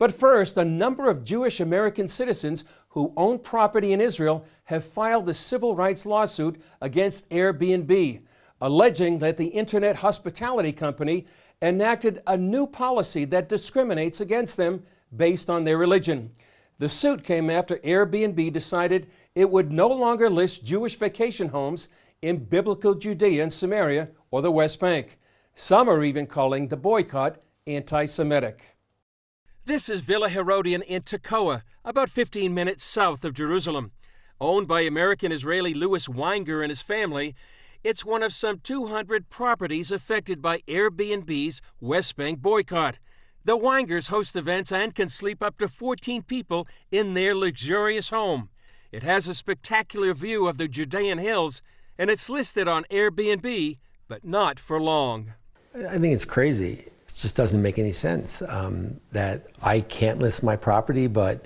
But first, a number of Jewish American citizens who own property in Israel have filed a civil rights lawsuit against Airbnb, alleging that the internet hospitality company enacted a new policy that discriminates against them based on their religion. The suit came after Airbnb decided it would no longer list Jewish vacation homes in biblical Judea and Samaria or the West Bank. Some are even calling the boycott anti-Semitic. This is Villa Herodion in Tekoa, about 15 minutes south of Jerusalem. Owned by American-Israeli Louis Weinger and his family, it's one of some 200 properties affected by Airbnb's West Bank boycott. The Weingers host events and can sleep up to 14 people in their luxurious home. It has a spectacular view of the Judean hills, and it's listed on Airbnb, but not for long. I think it's crazy. It just doesn't make any sense that I can't list my property, but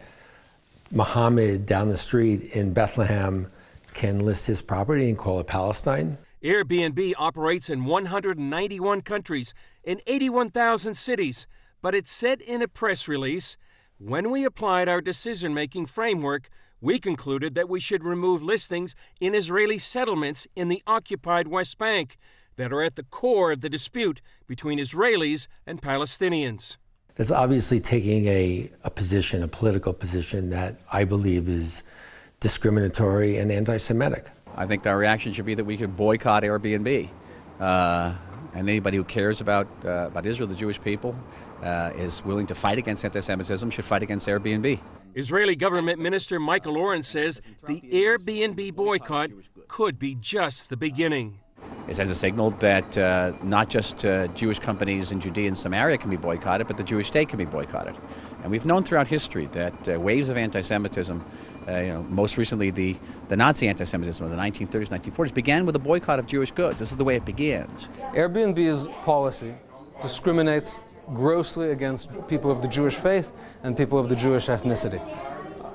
Muhammad down the street in Bethlehem can list his property and call it Palestine. Airbnb operates in 191 countries in 81,000 cities, but it said in a press release, when we applied our decision-making framework, we concluded that we should remove listings in Israeli settlements in the occupied West Bank that are at the core of the dispute between Israelis and Palestinians. That's obviously taking a position, a political position that I believe is discriminatory and anti-Semitic. I think our reaction should be that we could boycott Airbnb. And anybody who cares about Israel, the Jewish people, is willing to fight against anti-Semitism should fight against Airbnb. Israeli government minister Michael Oren says the Airbnb boycott could be just the beginning. It sends a signal that not just Jewish companies in Judea and Samaria can be boycotted, but the Jewish state can be boycotted. And we've known throughout history that waves of anti-Semitism, most recently the Nazi anti-Semitism of the 1930s, 1940s, began with a boycott of Jewish goods. This is the way it begins. Airbnb's policy discriminates grossly against people of the Jewish faith and people of the Jewish ethnicity.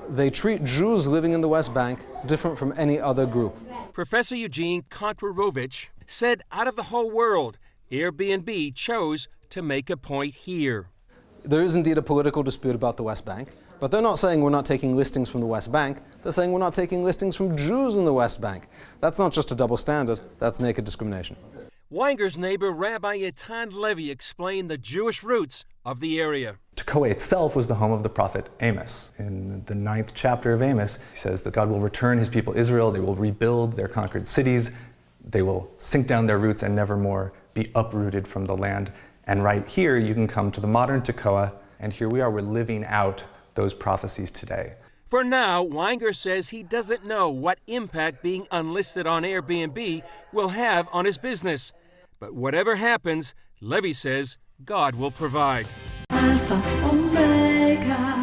They treat Jews living in the West Bank different from any other group. Professor Eugene Kontrarovich said out of the whole world, Airbnb chose to make a point here. There is indeed a political dispute about the West Bank, but they're not saying we're not taking listings from the West Bank. They're saying we're not taking listings from Jews in the West Bank. That's not just a double standard, that's naked discrimination. Weinger's neighbor, Rabbi Eitan Levy, explained the Jewish roots of the area. Tekoa itself was the home of the prophet Amos. In the 9th chapter of Amos, he says that God will return his people Israel, they will rebuild their conquered cities, they will sink down their roots and never more be uprooted from the land. And right here, you can come to the modern Tekoa, and here we are, we're living out those prophecies today. For now, Weinger says he doesn't know what impact being unlisted on Airbnb will have on his business. But whatever happens, Levy says God will provide. Alpha, Omega.